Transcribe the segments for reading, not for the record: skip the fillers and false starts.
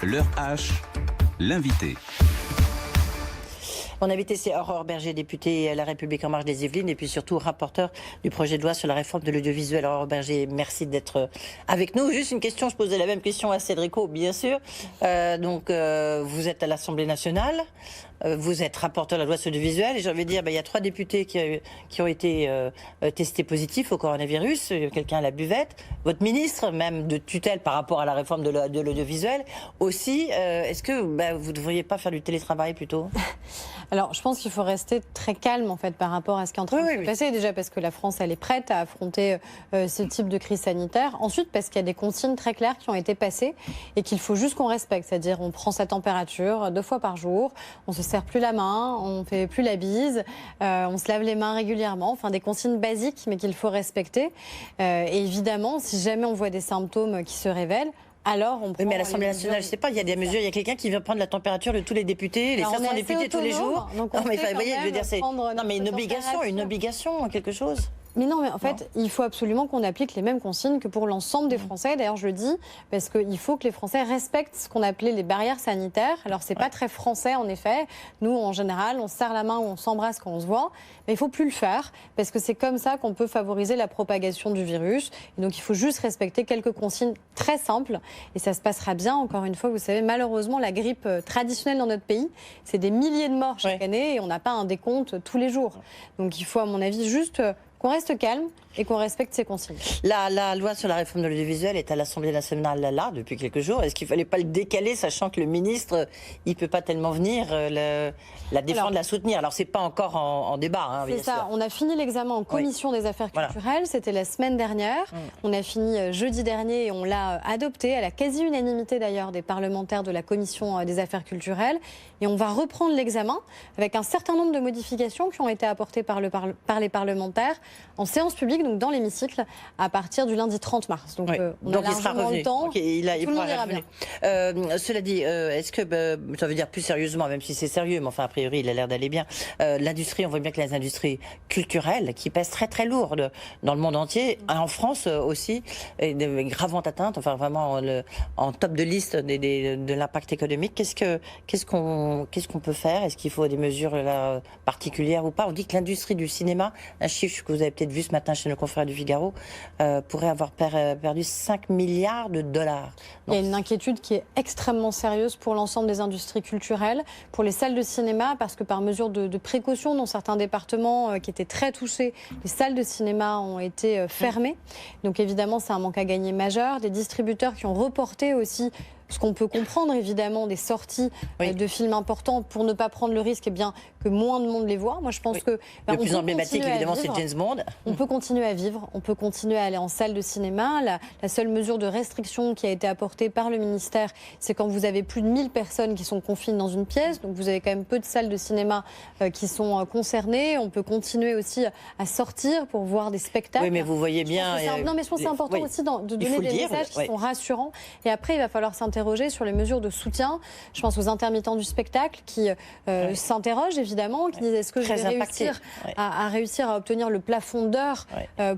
L'heure H, l'invité. Mon invité, c'est Aurore Berger, députée La République En Marche des Yvelines et puis surtout rapporteur du projet de loi sur la réforme de l'audiovisuel. Aurore Berger, merci d'être avec nous. Juste une question, je posais la même question à Cédrico, bien sûr. Vous êtes à l'Assemblée nationale, vous êtes rapporteur de la loi sur l'audiovisuel et j'ai envie de dire, il y a 3 députés qui ont été testés positifs au coronavirus, quelqu'un à la buvette, votre ministre, même de tutelle par rapport à la réforme de l'audiovisuel aussi. Est-ce que vous ne devriez pas faire du télétravail plutôt ? Alors, je pense qu'il faut rester très calme en fait par rapport à ce qui est en train de se passer. Déjà parce que la France, elle est prête à affronter ce type de crise sanitaire. Ensuite, parce qu'il y a des consignes très claires qui ont été passées et qu'il faut juste qu'on respecte. C'est-à-dire, on prend sa température 2 fois par jour, on se serre plus la main, on fait plus la bise, on se lave les mains régulièrement. Enfin, des consignes basiques, mais qu'il faut respecter. Et évidemment, si jamais on voit des symptômes qui se révèlent, alors on prend. Oui, mais à l'Assemblée nationale, je ne sais pas, il y a des mesures, il y a quelqu'un qui vient prendre la température de tous les députés, les 500 députés tous les jours. Donc non, mais vous voyez, je veux dire, c'est une obligation, quelque chose. Mais non, mais en fait, il faut absolument qu'on applique les mêmes consignes que pour l'ensemble des Français. D'ailleurs, je le dis, parce qu'il faut que les Français respectent ce qu'on appelait les barrières sanitaires. Alors, c'est pas très français, en effet. Nous, en général, on se serre la main ou on s'embrasse quand on se voit. Mais il faut plus le faire, parce que c'est comme ça qu'on peut favoriser la propagation du virus. Et donc, il faut juste respecter quelques consignes très simples. Et ça se passera bien. Encore une fois, vous savez, malheureusement, la grippe traditionnelle dans notre pays, c'est des milliers de morts chaque année et on n'a pas un décompte tous les jours. Donc, il faut, à mon avis, juste qu'on reste calme et qu'on respecte ces consignes. La loi sur la réforme de l'audiovisuel est à l'Assemblée nationale là depuis quelques jours. Est-ce qu'il ne fallait pas le décaler, sachant que le ministre, il ne peut pas tellement venir la défendre, la soutenir? Alors, ce n'est pas encore en débat. C'est ça. On a fini l'examen en commission des affaires culturelles. C'était la semaine dernière. On a fini jeudi dernier et on l'a adopté à la quasi-unanimité d'ailleurs des parlementaires de la commission des affaires culturelles. Et on va reprendre l'examen avec un certain nombre de modifications qui ont été apportées par les parlementaires en séance publique, donc dans l'hémicycle, à partir du lundi 30 mars. Donc on a largement le temps. Okay, tout le monde ira bien. Cela dit, est-ce que, ça veut dire plus sérieusement, même si c'est sérieux, mais enfin a priori il a l'air d'aller bien, l'industrie, on voit bien que les industries culturelles, qui pèsent très très lourd dans le monde entier, en France aussi, et de gravantes atteintes, enfin vraiment en top de liste de l'impact économique. Qu'est-ce qu'on peut faire? Est-ce qu'il faut des mesures particulières ou pas? On dit que l'industrie du cinéma, un chiffre que vous avez peut-être vu ce matin chez nos confrères du Figaro, pourrait avoir perdu 5 milliards de dollars. Il y a une inquiétude qui est extrêmement sérieuse pour l'ensemble des industries culturelles, pour les salles de cinéma, parce que par mesure de précaution dans certains départements qui étaient très touchés, les salles de cinéma ont été fermées. Donc évidemment, c'est un manque à gagner majeur. Des distributeurs qui ont reporté aussi, ce qu'on peut comprendre évidemment, des sorties de films importants pour ne pas prendre le risque que moins de monde les voit. Moi je pense que le plus emblématique évidemment c'est James Bond. On peut continuer à vivre, on peut continuer à aller en salle de cinéma. La seule mesure de restriction qui a été apportée par le ministère, c'est quand vous avez plus de 1000 personnes qui sont confinées dans une pièce, donc vous avez quand même peu de salles de cinéma qui sont concernées. On peut continuer aussi à sortir pour voir des spectacles. Oui, mais vous voyez bien. Non, mais je pense que c'est important aussi de donner des messages qui sont rassurants. Et après, il va falloir s'interroger sur les mesures de soutien. Je pense aux intermittents du spectacle qui s'interrogent évidemment, qui disent est-ce que je vais réussir à obtenir le plafond d'heures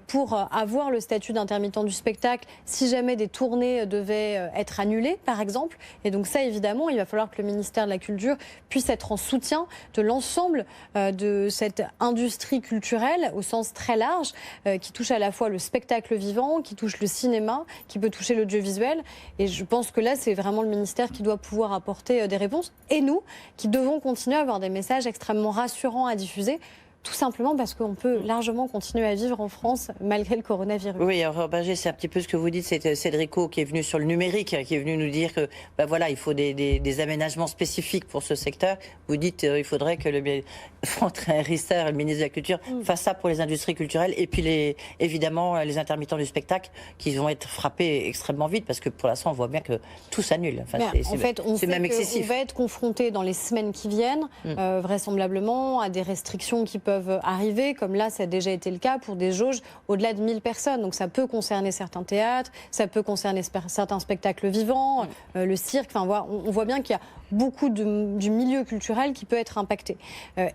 pour avoir le statut d'intermittent du spectacle si jamais des tournées devaient être annulées, par exemple. Et donc ça, évidemment, il va falloir que le ministère de la Culture puisse être en soutien de l'ensemble de cette industrie culturelle au sens très large, qui touche à la fois le spectacle vivant, qui touche le cinéma, qui peut toucher l'audiovisuel. Et je pense que là, c'est vraiment le ministère qui doit pouvoir apporter des réponses. Et nous, qui devons continuer à avoir des messages extrêmement rassurants à diffuser. Tout simplement parce qu'on peut largement continuer à vivre en France malgré le coronavirus. Oui, Aurore Berger, c'est un petit peu ce que vous dites. C'est Cédrico qui est venu sur le numérique, qui est venu nous dire que voilà, il faut des aménagements spécifiques pour ce secteur. Vous dites il faudrait que le Franck Riester, le ministre de la Culture, fasse ça pour les industries culturelles et puis évidemment les intermittents du spectacle qui vont être frappés extrêmement vite parce que pour l'instant on voit bien que tout s'annule. Enfin, en fait, on sait qu'on va être confronté dans les semaines qui viennent vraisemblablement à des restrictions qui peuvent peuvent arriver, comme là, ça a déjà été le cas pour des jauges au-delà de 1000 personnes. Donc ça peut concerner certains théâtres, ça peut concerner certains spectacles vivants, le cirque. Enfin, on voit bien qu'il y a beaucoup du milieu culturel qui peut être impacté.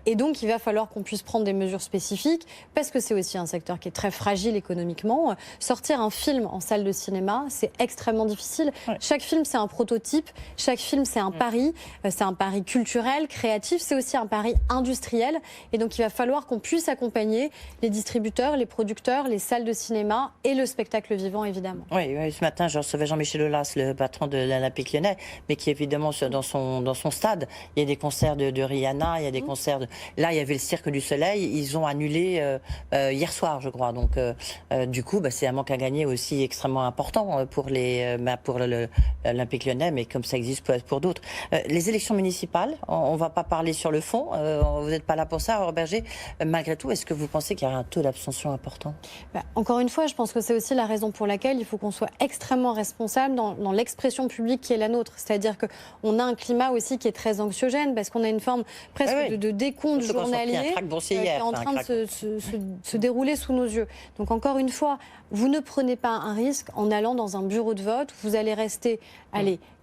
Et donc, il va falloir qu'on puisse prendre des mesures spécifiques, parce que c'est aussi un secteur qui est très fragile économiquement. Sortir un film en salle de cinéma, c'est extrêmement difficile. Chaque film, c'est un prototype. Chaque film, c'est un pari. C'est un pari culturel, créatif. C'est aussi un pari industriel. Et donc, il va falloir qu'on puisse accompagner les distributeurs, les producteurs, les salles de cinéma et le spectacle vivant, évidemment. Oui, ce matin, je recevais Jean-Michel Aulas, le patron de l'Olympique Lyonnais, mais qui, évidemment, dans son stade, il y a des concerts de Rihanna, il y a des concerts Là, il y avait le Cirque du Soleil, ils ont annulé hier soir, je crois. Donc, du coup, c'est un manque à gagner aussi extrêmement important pour l'Olympique Lyonnais, mais comme ça existe pour d'autres. Les élections municipales, on ne va pas parler sur le fond, vous n'êtes pas là pour ça, Robert G. Malgré tout, est-ce que vous pensez qu'il y aura un taux d'abstention important? Encore une fois, je pense que c'est aussi la raison pour laquelle il faut qu'on soit extrêmement responsable dans l'expression publique qui est la nôtre. C'est-à-dire qu'on a un climat aussi qui est très anxiogène, parce qu'on a une forme presque de décompte journalier qui est en train de se dérouler sous nos yeux. Donc encore une fois, vous ne prenez pas un risque en allant dans un bureau de vote. Vous allez rester,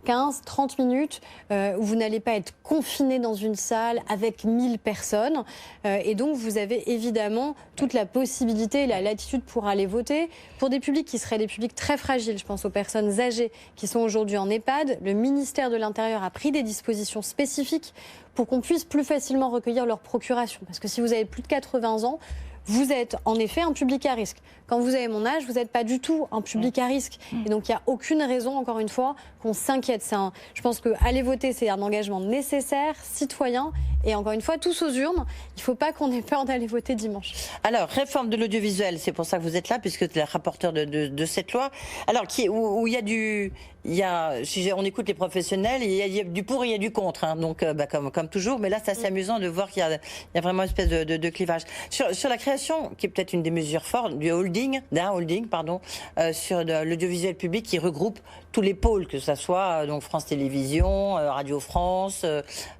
15, 30 minutes, où vous n'allez pas être confiné dans une salle avec 1000 personnes. Et donc, vous avez évidemment toute la possibilité et la latitude pour aller voter. Pour des publics qui seraient des publics très fragiles, je pense aux personnes âgées qui sont aujourd'hui en EHPAD, le ministère de l'Intérieur a pris des dispositions spécifiques pour qu'on puisse plus facilement recueillir leur procuration. Parce que si vous avez plus de 80 ans, vous êtes en effet un public à risque. Quand vous avez mon âge, vous n'êtes pas du tout un public à risque. Et donc, il n'y a aucune raison, encore une fois, qu'on s'inquiète. Je pense qu'aller voter, c'est un engagement nécessaire, citoyen. Et encore une fois, tous aux urnes. Il ne faut pas qu'on ait peur d'aller voter dimanche. Alors, réforme de l'audiovisuel, c'est pour ça que vous êtes là, puisque vous êtes la rapporteure de cette loi. Alors, où il y a si on écoute les professionnels, il y a du pour et il y a du contre. Hein. Donc, comme toujours. Mais là, c'est assez amusant de voir qu'il y a vraiment une espèce de clivage. Sur la création, qui est peut-être une des mesures fortes, d'un holding, sur l'audiovisuel public qui regroupe tous les pôles, que ce soit donc France Télévisions, Radio France,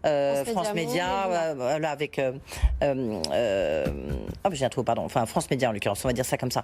France Média, voilà, avec j'ai un trou, pardon, enfin France Média en l'occurrence, on va dire ça comme ça.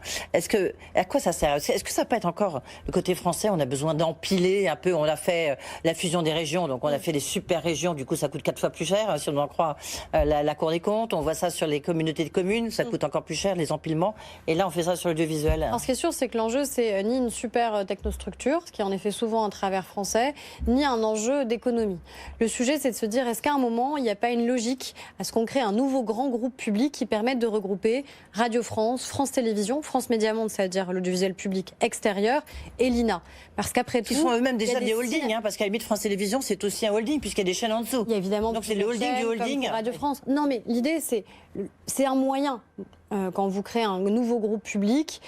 À quoi ça sert? Est-ce que ça peut être encore le côté français? On a besoin d'empiler un peu. On a fait la fusion des régions, donc on a fait des super régions. Du coup, ça coûte 4 fois plus cher, si on en croit la Cour des comptes. On voit ça sur les communautés de communes, ça coûte encore plus cher, les empilements. Et là, on fait ça sur l'audiovisuel. Alors, ce qui est sûr, c'est que l'enjeu, c'est ni une super technostructure, ce qui est en effet souvent un travers français, ni un enjeu d'économie. Le sujet, c'est de se dire, est-ce qu'à un moment, il n'y a pas une logique à ce qu'on crée un nouveau grand groupe public qui permette de regrouper Radio France, France Télévisions, France Média Monde, c'est-à-dire l'audiovisuel public extérieur, et l'INA. Parce qu'après tout... Ils sont eux-mêmes déjà des holdings, parce qu'à la limite, France Télévisions, c'est aussi un holding, puisqu'il y a des chaînes en dessous. Il y a évidemment... Donc c'est le holding du holding. Radio France. Non, mais l'idée, c'est un moyen. Quand vous créez un nouveau groupe public,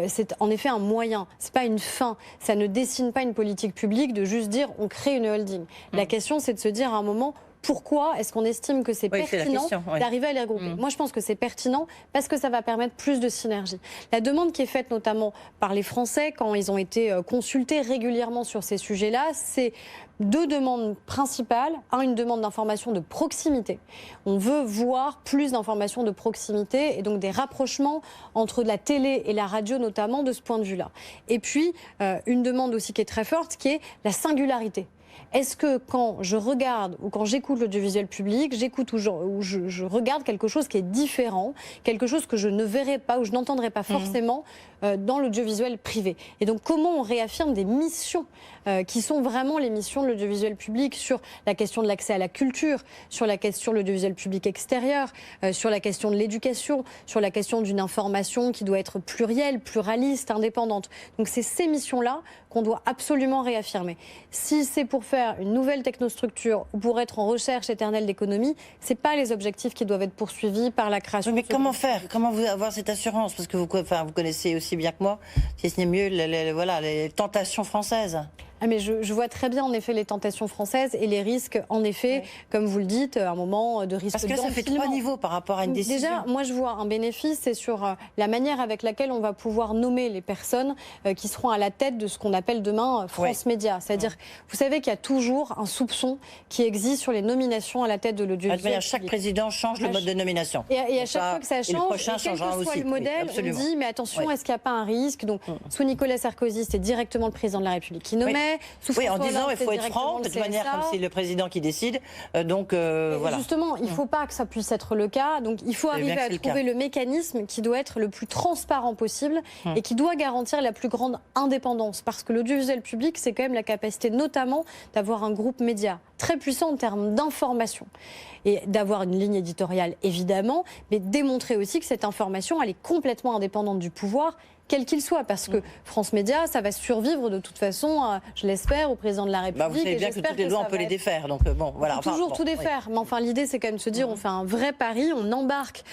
c'est en effet un moyen, c'est pas une fin. Ça ne dessine pas une politique publique de juste dire on crée une holding. La question, c'est de se dire à un moment, pourquoi est-ce qu'on estime que c'est pertinent d'arriver à les regrouper? Moi, je pense que c'est pertinent parce que ça va permettre plus de synergie. La demande qui est faite notamment par les Français quand ils ont été consultés régulièrement sur ces sujets-là, c'est deux demandes principales. Une demande d'information de proximité. On veut voir plus d'informations de proximité et donc des rapprochements entre la télé et la radio notamment de ce point de vue-là. Et puis, une demande aussi qui est très forte, qui est la singularité. Est-ce que quand je regarde ou quand j'écoute l'audiovisuel public, j'écoute ou je regarde quelque chose qui est différent, quelque chose que je ne verrai pas ou je n'entendrai pas forcément dans l'audiovisuel privé? Et donc comment on réaffirme des missions qui sont vraiment les missions de l'audiovisuel public sur la question de l'accès à la culture, sur la question de l'audiovisuel public extérieur, sur la question de l'éducation, sur la question d'une information qui doit être plurielle, pluraliste, indépendante. Donc c'est ces missions-là qu'on doit absolument réaffirmer. Si c'est pour faire une nouvelle technostructure ou pour être en recherche éternelle d'économie, ce n'est pas les objectifs qui doivent être poursuivis par la création. Mais comment faire? Comment avoir cette assurance? Parce que vous connaissez aussi bien que moi, si ce n'est mieux, les tentations françaises. Mais je vois très bien en effet les tentations françaises et les risques, en effet, comme vous le dites, un moment de risque d'empilement. Parce que là, ça fait 3 niveaux par rapport à une décision. Déjà, moi je vois un bénéfice, c'est sur la manière avec laquelle on va pouvoir nommer les personnes qui seront à la tête de ce qu'on appelle demain France Média. C'est-à-dire, vous savez qu'il y a toujours un soupçon qui existe sur les nominations à la tête de l'audiovisuel. Chaque président change le mode de nomination. Et à chaque fois que ça change, et le prochain changera quel que soit aussi. le modèle, on dit, mais attention, est-ce qu'il n'y a pas un risque? Donc, sous Nicolas Sarkozy, c'était directement le président de la République qui nommait. Oui, en disant, il faut être franc, de toute manière, comme c'est le président qui décide. Voilà. Justement, il ne faut pas que ça puisse être le cas. Donc, il faut arriver à trouver le mécanisme qui doit être le plus transparent possible et qui doit garantir la plus grande indépendance. Parce que l'audiovisuel public, c'est quand même la capacité notamment d'avoir un groupe média très puissant en termes d'information et d'avoir une ligne éditoriale, évidemment, mais démontrer aussi que cette information, elle est complètement indépendante du pouvoir, quel qu'il soit, parce que France Média, ça va survivre de toute façon, je l'espère, au président de la République. Vous savez bien que toutes les lois, on peut les défaire. Donc bon, voilà. On peut toujours tout défaire, mais enfin l'idée, c'est quand même de se dire, on fait un vrai pari, on embarque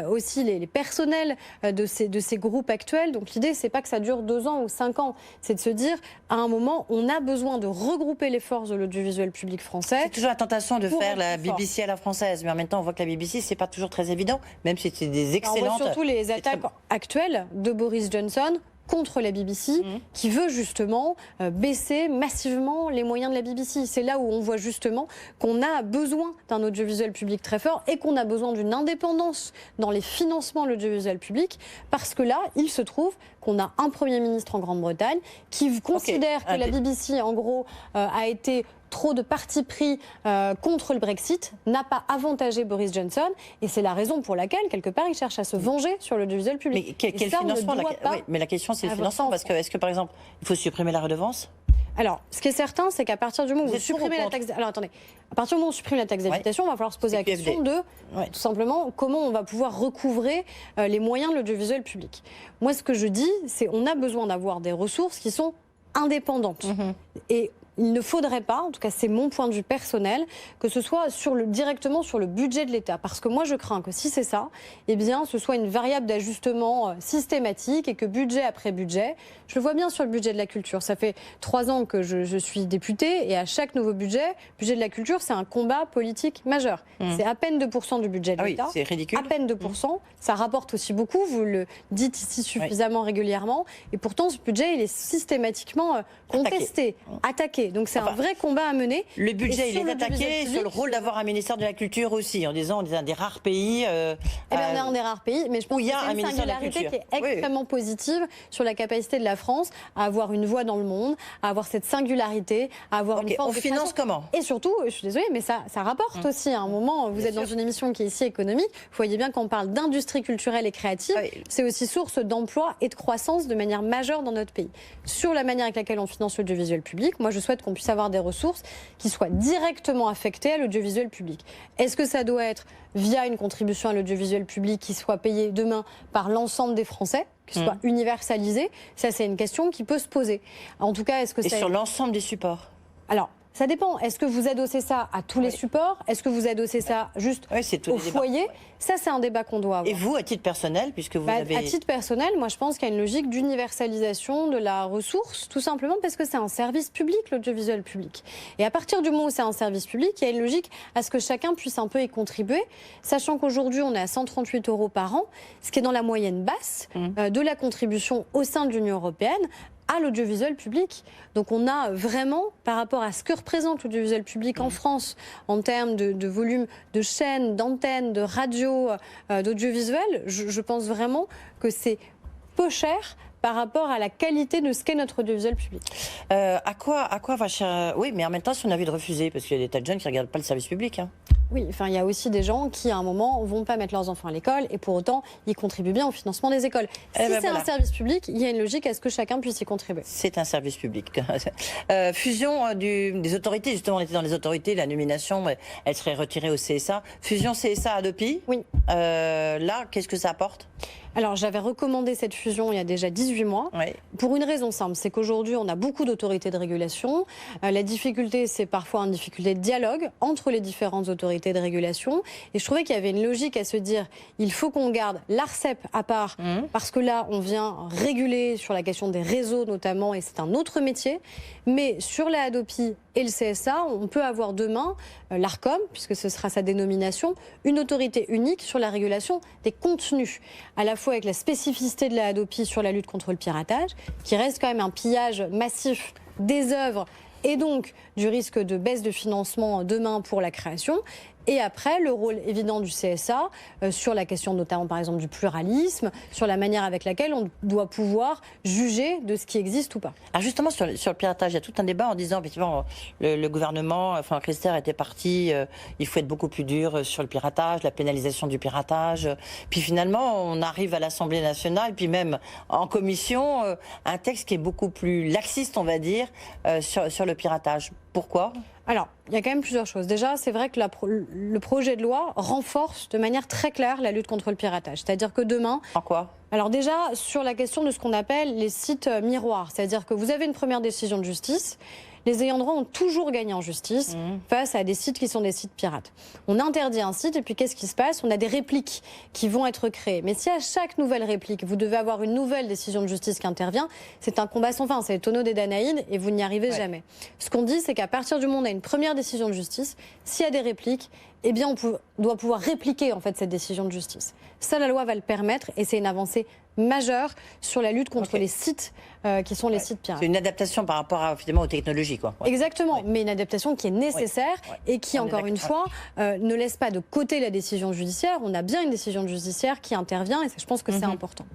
aussi les personnels de ces groupes actuels. Donc l'idée, c'est pas que ça dure 2 ans ou 5 ans, c'est de se dire, à un moment, on a besoin de regrouper les forces de l'audiovisuel public français. C'est toujours la tentation de faire la BBC à la française, mais en même temps, on voit que la BBC, c'est pas toujours très évident, même si c'est des excellentes. On voit surtout les attaques actuelles de Boris Johnson contre la BBC, qui veut justement baisser massivement les moyens de la BBC. C'est là où on voit justement qu'on a besoin d'un audiovisuel public très fort et qu'on a besoin d'une indépendance dans les financements de l'audiovisuel public, parce que là, il se trouve qu'on a un Premier ministre en Grande-Bretagne qui considère que la BBC, en gros, a été trop de parti pris contre le Brexit, n'a pas avantagé Boris Johnson, et c'est la raison pour laquelle, quelque part, il cherche à se venger sur l'audiovisuel public. Mais quel financement mais la question, c'est le financement, parce que est-ce que, par exemple, il faut supprimer la redevance? Alors, ce qui est certain, c'est qu'à partir du moment où vous supprimez la taxe... Alors, attendez. À partir du moment où on supprime la taxe d'habitation, il va falloir se poser la question de, tout simplement, comment on va pouvoir recouvrer les moyens de l'audiovisuel public. Moi, ce que je dis, c'est qu'on a besoin d'avoir des ressources qui sont indépendantes. Et il ne faudrait pas, en tout cas c'est mon point de vue personnel, que ce soit directement sur le budget de l'État. Parce que moi je crains que si c'est ça, eh bien ce soit une variable d'ajustement systématique et que budget après budget, je le vois bien sur le budget de la culture. Ça fait 3 ans que je suis députée et à chaque nouveau budget de la culture, c'est un combat politique majeur. C'est à peine 2% du budget de l'État. C'est ridicule. À peine 2%. Ça rapporte aussi beaucoup, vous le dites ici suffisamment régulièrement. Et pourtant ce budget, il est systématiquement contesté, attaqué. Donc c'est un vrai combat à mener. Le budget, il est attaqué sur le rôle d'avoir un ministère de la Culture aussi, en disant on est un des rares pays. On est un des rares pays, mais je pense qu'il y a une singularité qui est extrêmement positive sur la capacité de la France à avoir une voix dans le monde, à avoir cette singularité, à avoir une force de création. On finance comment? Et surtout, je suis désolée, mais ça rapporte aussi. À un moment, vous êtes dans une émission qui est ici économique. Vous voyez bien qu'on parle d'industrie culturelle et créative. C'est aussi source d'emploi et de croissance de manière majeure dans notre pays. Sur la manière avec laquelle on finance l'audiovisuel public, moi je souhaite qu'on puisse avoir des ressources qui soient directement affectées à l'audiovisuel public. Est-ce que ça doit être via une contribution à l'audiovisuel public qui soit payée demain par l'ensemble des Français, qui soit universalisée? Ça, c'est une question qui peut se poser. En tout cas, est-ce que c'est sur l'ensemble des supports? Alors, ça dépend. Est-ce que vous adossez ça à tous les supports? Est-ce que vous adossez ça juste au foyer? Ça, c'est un débat qu'on doit avoir. Et vous, à titre personnel, puisque vous avez... À titre personnel, moi, je pense qu'il y a une logique d'universalisation de la ressource, tout simplement parce que c'est un service public, l'audiovisuel public. Et à partir du moment où c'est un service public, il y a une logique à ce que chacun puisse un peu y contribuer, sachant qu'aujourd'hui, on est à 138 € par an, ce qui est dans la moyenne basse de la contribution au sein de l'Union européenne à l'audiovisuel public. Donc on a vraiment, par rapport à ce que représente l'audiovisuel public en France, en termes de volume de chaînes, d'antennes, de radios, d'audiovisuel, je pense vraiment que c'est peu cher par rapport à la qualité de ce qu'est notre audiovisuel public. À quoi va... Oui, mais en même temps, si on a envie de refuser, parce qu'il y a des tas de jeunes qui ne regardent pas le service public. Oui, enfin, il y a aussi des gens qui, à un moment, ne vont pas mettre leurs enfants à l'école et pour autant, ils contribuent bien au financement des écoles. Si c'est un service public, il y a une logique à ce que chacun puisse y contribuer. C'est un service public. Fusion des autorités, justement, on était dans les autorités, la nomination, elle serait retirée au CSA. Fusion CSA-Hadopi. Oui. Là, qu'est-ce que ça apporte? Alors, j'avais recommandé cette fusion il y a déjà 18 mois, pour une raison simple, c'est qu'aujourd'hui, on a beaucoup d'autorités de régulation. La difficulté, c'est parfois une difficulté de dialogue entre les différentes autorités de régulation. Et je trouvais qu'il y avait une logique à se dire, il faut qu'on garde l'ARCEP à part, parce que là, on vient réguler sur la question des réseaux notamment, et c'est un autre métier. Mais sur la Hadopi et le CSA, on peut avoir demain l'ARCOM, puisque ce sera sa dénomination, une autorité unique sur la régulation des contenus, à la fois avec la spécificité de la Hadopi sur la lutte contre le piratage, qui reste quand même un pillage massif des œuvres et donc du risque de baisse de financement demain pour la création. Et après, le rôle évident du CSA sur la question notamment par exemple du pluralisme, sur la manière avec laquelle on doit pouvoir juger de ce qui existe ou pas. Alors justement sur le piratage, il y a tout un débat en disant effectivement le gouvernement, enfin Christer était parti, il faut être beaucoup plus dur sur le piratage, la pénalisation du piratage. Puis finalement on arrive à l'Assemblée nationale, puis même en commission, un texte qui est beaucoup plus laxiste on va dire sur le piratage. Pourquoi ? Alors, il y a quand même plusieurs choses. Déjà, c'est vrai que le projet de loi renforce de manière très claire la lutte contre le piratage. C'est-à-dire que demain... En quoi ? Alors déjà, sur la question de ce qu'on appelle les sites miroirs. C'est-à-dire que vous avez une première décision de justice. Les ayants droit ont toujours gagné en justice face à des sites qui sont des sites pirates. On interdit un site et puis qu'est-ce qui se passe ? On a des répliques qui vont être créées. Mais si à chaque nouvelle réplique, vous devez avoir une nouvelle décision de justice qui intervient, c'est un combat sans fin, c'est le tonneau des Danaïdes et vous n'y arrivez jamais. Ce qu'on dit, c'est qu'à partir du moment où on a une première décision de justice, s'il y a des répliques, eh bien on doit pouvoir répliquer en fait cette décision de justice. Ça, la loi va le permettre et c'est une avancée majeure sur la lutte contre les sites qui sont les sites pirates. C'est une adaptation par rapport évidemment aux technologies, quoi. Exactement, mais une adaptation qui est nécessaire et qui, encore une fois, ne laisse pas de côté la décision judiciaire. On a bien une décision judiciaire qui intervient et je pense que c'est important.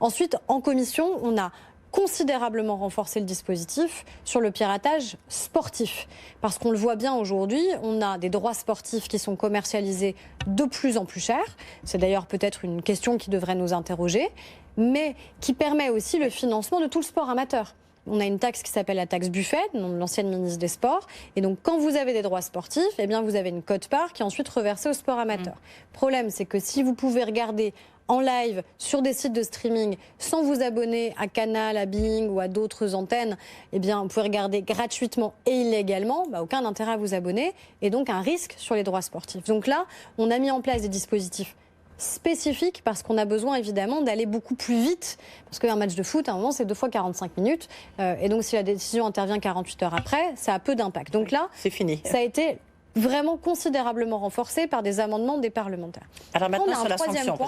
Ensuite, en commission, on a considérablement renforcer le dispositif sur le piratage sportif. Parce qu'on le voit bien aujourd'hui, on a des droits sportifs qui sont commercialisés de plus en plus cher. C'est d'ailleurs peut-être une question qui devrait nous interroger, mais qui permet aussi le financement de tout le sport amateur. On a une taxe qui s'appelle la taxe Buffet, l'ancienne ministre des Sports. Et donc, quand vous avez des droits sportifs, eh bien, vous avez une quote-part qui est ensuite reversée au sport amateur. Le problème, c'est que si vous pouvez regarder en live sur des sites de streaming sans vous abonner à Canal, à Bing ou à d'autres antennes, eh bien, vous pouvez regarder gratuitement et illégalement, aucun intérêt à vous abonner et donc un risque sur les droits sportifs. Donc là, on a mis en place des dispositifs spécifiques parce qu'on a besoin évidemment d'aller beaucoup plus vite parce qu'un match de foot, à un moment, c'est 2 fois 45 minutes et donc si la décision intervient 48 heures après, ça a peu d'impact. Donc là, c'est fini. Ça a été vraiment considérablement renforcé par des amendements des parlementaires. Alors maintenant, sur la sanction,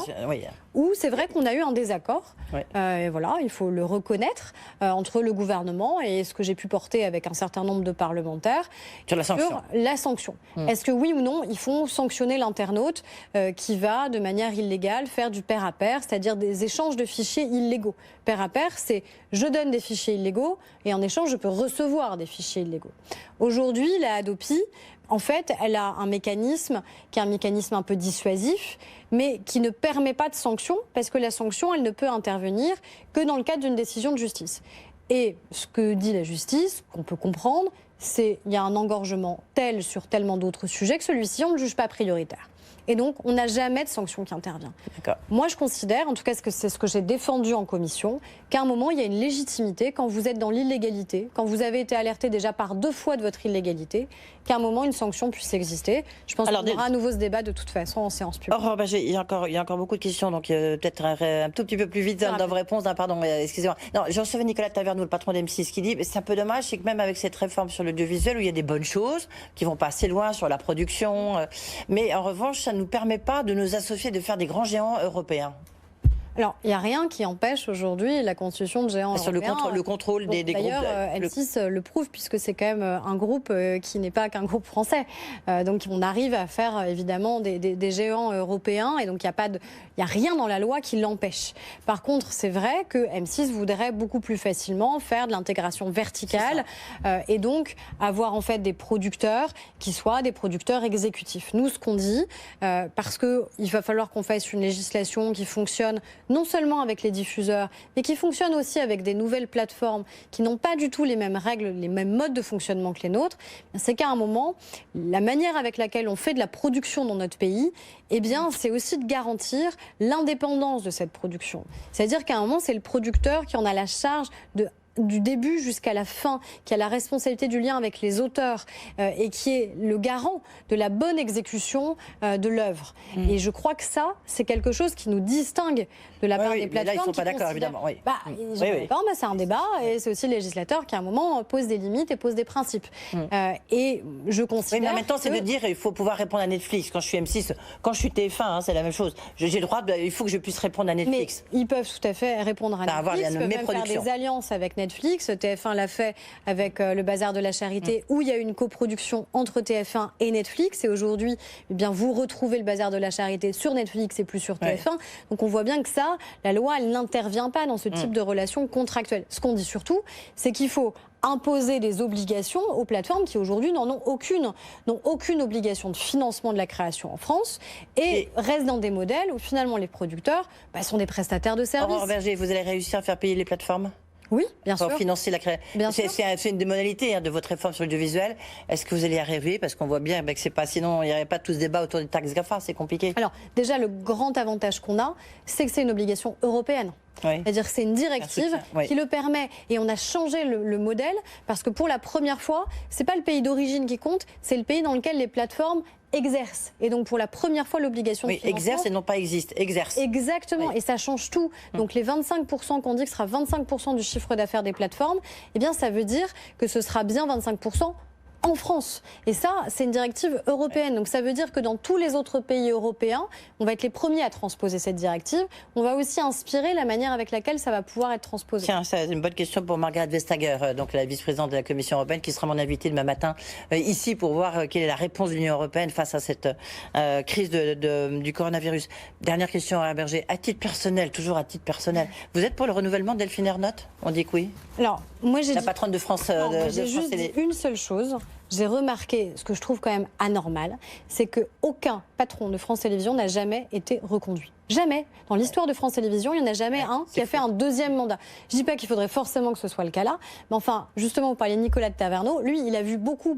où c'est vrai qu'on a eu un désaccord, et voilà, il faut le reconnaître, entre le gouvernement et ce que j'ai pu porter avec un certain nombre de parlementaires sur la sanction. Est-ce que oui ou non, il faut sanctionner l'internaute qui va, de manière illégale, faire du pair à pair, c'est-à-dire des échanges de fichiers illégaux. Pair à pair, c'est je donne des fichiers illégaux et en échange, je peux recevoir des fichiers illégaux. Aujourd'hui, la Hadopi, en fait, elle a un mécanisme qui est un mécanisme un peu dissuasif, mais qui ne permet pas de sanction, parce que la sanction, elle ne peut intervenir que dans le cadre d'une décision de justice. Et ce que dit la justice, qu'on peut comprendre, c'est qu'il y a un engorgement tel sur tellement d'autres sujets que celui-ci, on ne le juge pas prioritaire. Et donc, on n'a jamais de sanction qui intervient. Moi, je considère, en tout cas, c'est ce que j'ai défendu en commission, qu'à un moment, il y a une légitimité quand vous êtes dans l'illégalité, quand vous avez été alerté déjà par 2 fois de votre illégalité, qu'à un moment, une sanction puisse exister. Je pense qu'on aura à nouveau ce débat de toute façon en séance publique. Il y a encore beaucoup de questions, donc peut-être un tout petit peu plus vite dans vos réponses. Pardon, excusez-moi. Non, je recevais Nicolas Taverneau, le patron d'M6, qui dit c'est un peu dommage, c'est que même avec cette réforme sur l'audiovisuel, où il y a des bonnes choses, qui vont pas assez loin sur la production, mais en revanche, ça ne nous permet pas de nous associer, de faire des grands géants européens. Alors, il n'y a rien qui empêche aujourd'hui la constitution de géants européens. Sur le contrôle des groupes. D'ailleurs, M6 le prouve, puisque c'est quand même un groupe qui n'est pas qu'un groupe français. Donc, on arrive à faire évidemment des géants européens, et donc il n'y a rien dans la loi qui l'empêche. Par contre, c'est vrai que M6 voudrait beaucoup plus facilement faire de l'intégration verticale et donc avoir en fait des producteurs qui soient des producteurs exécutifs. Nous, ce qu'on dit, parce qu'il va falloir qu'on fasse une législation qui fonctionne non seulement avec les diffuseurs, mais qui fonctionne aussi avec des nouvelles plateformes qui n'ont pas du tout les mêmes règles, les mêmes modes de fonctionnement que les nôtres, c'est qu'à un moment, la manière avec laquelle on fait de la production dans notre pays, eh bien, c'est aussi de garantir l'indépendance de cette production. C'est-à-dire qu'à un moment, c'est le producteur qui en a la charge du début jusqu'à la fin, qui a la responsabilité du lien avec les auteurs et qui est le garant de la bonne exécution de l'œuvre. Et je crois que ça, c'est quelque chose qui nous distingue de la part des plateformes. Là, ils ne sont pas d'accord, évidemment. Oui. C'est un débat et c'est aussi le législateur qui, à un moment, pose des limites et pose des principes. Et je considère. Oui, mais en même temps, c'est de dire il faut pouvoir répondre à Netflix. Quand je suis M6, quand je suis TF1, hein, c'est la même chose. J'ai le droit, il faut que je puisse répondre à Netflix. Mais ils peuvent tout à fait répondre à Netflix. Ils peuvent même faire des alliances avec Netflix. TF1 l'a fait avec le Bazar de la Charité, où il y a eu une coproduction entre TF1 et Netflix. Et aujourd'hui, eh bien, vous retrouvez le Bazar de la Charité sur Netflix et plus sur TF1. Donc on voit bien que ça, la loi, elle n'intervient pas dans ce type de relation contractuelle. Ce qu'on dit surtout, c'est qu'il faut imposer des obligations aux plateformes qui aujourd'hui n'en ont aucune obligation de financement de la création en France et restent dans des modèles où finalement les producteurs sont des prestataires de services. Aurore Berger, vous allez réussir à faire payer les plateformes ? Oui, bien sûr. Pour financer la création. C'est une des modalités de votre réforme sur l'audiovisuel. Est-ce que vous allez y arriver? Parce qu'on voit bien que c'est pas, sinon il n'y aurait pas tout ce débat autour des taxes GAFA, c'est compliqué. Alors, déjà, le grand avantage qu'on a, c'est que c'est une obligation européenne. C'est-à-dire que c'est une directive qui le permet. Et on a changé le modèle parce que pour la première fois, c'est pas le pays d'origine qui compte, c'est le pays dans lequel les plateformes exerce. Et donc, pour la première fois, l'obligation de financement... exerce et non pas existe. Exerce. Exactement. Et ça change tout. Donc, les 25% qu'on dit que ce sera 25% du chiffre d'affaires des plateformes, eh bien, ça veut dire que ce sera bien 25% en France. Et ça, c'est une directive européenne. Donc ça veut dire que dans tous les autres pays européens, on va être les premiers à transposer cette directive. On va aussi inspirer la manière avec laquelle ça va pouvoir être transposé. Tiens, c'est une bonne question pour Margrethe Vestager, donc la vice-présidente de la Commission européenne, qui sera mon invitée demain matin ici pour voir quelle est la réponse de l'Union européenne face à cette crise du coronavirus. Dernière question à Berger. À titre personnel, toujours à titre personnel, vous êtes pour le renouvellement de Delphine Ernotte? On dit que oui. Alors, moi j'ai la patronne de France. J'ai juste dit une seule chose. J'ai remarqué, ce que je trouve quand même anormal, c'est qu'aucun patron de France Télévisions n'a jamais été reconduit. Jamais. Dans l'histoire de France Télévisions, il n'y en a jamais un qui a fait un deuxième mandat. Je ne dis pas qu'il faudrait forcément que ce soit le cas là, mais enfin, justement, vous parliez de Nicolas de Taverneau. Lui, il a vu beaucoup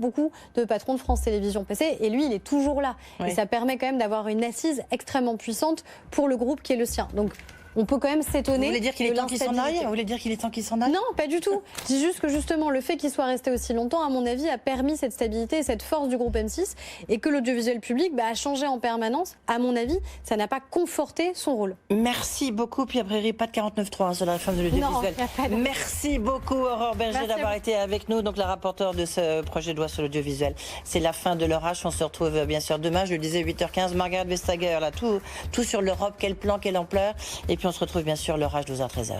de patrons de France Télévisions passer, et lui, il est toujours là. Et ça permet quand même d'avoir une assise extrêmement puissante pour le groupe qui est le sien. Donc, on peut quand même s'étonner. Vous voulez dire qu'il est temps qu'il s'en aille? Vous voulez dire qu'il est temps qu'il s'en aille? Non, pas du tout. Je dis juste que justement, le fait qu'il soit resté aussi longtemps, à mon avis, a permis cette stabilité et cette force du groupe M6, et que l'audiovisuel public a changé en permanence. À mon avis, ça n'a pas conforté son rôle. Merci beaucoup. Puis après, pas de 49.3 sur la réforme de l'audiovisuel. Merci beaucoup, Aurore Berger, d'avoir été avec nous, donc la rapporteure de ce projet de loi sur l'audiovisuel. C'est la fin de l'orage. On se retrouve bien sûr demain. Je le disais, 8h15. Margrethe Vestager, là, tout sur l'Europe. Quel plan, quelle ampleur. Et puis on se retrouve bien sûr l'orage 12h-13h.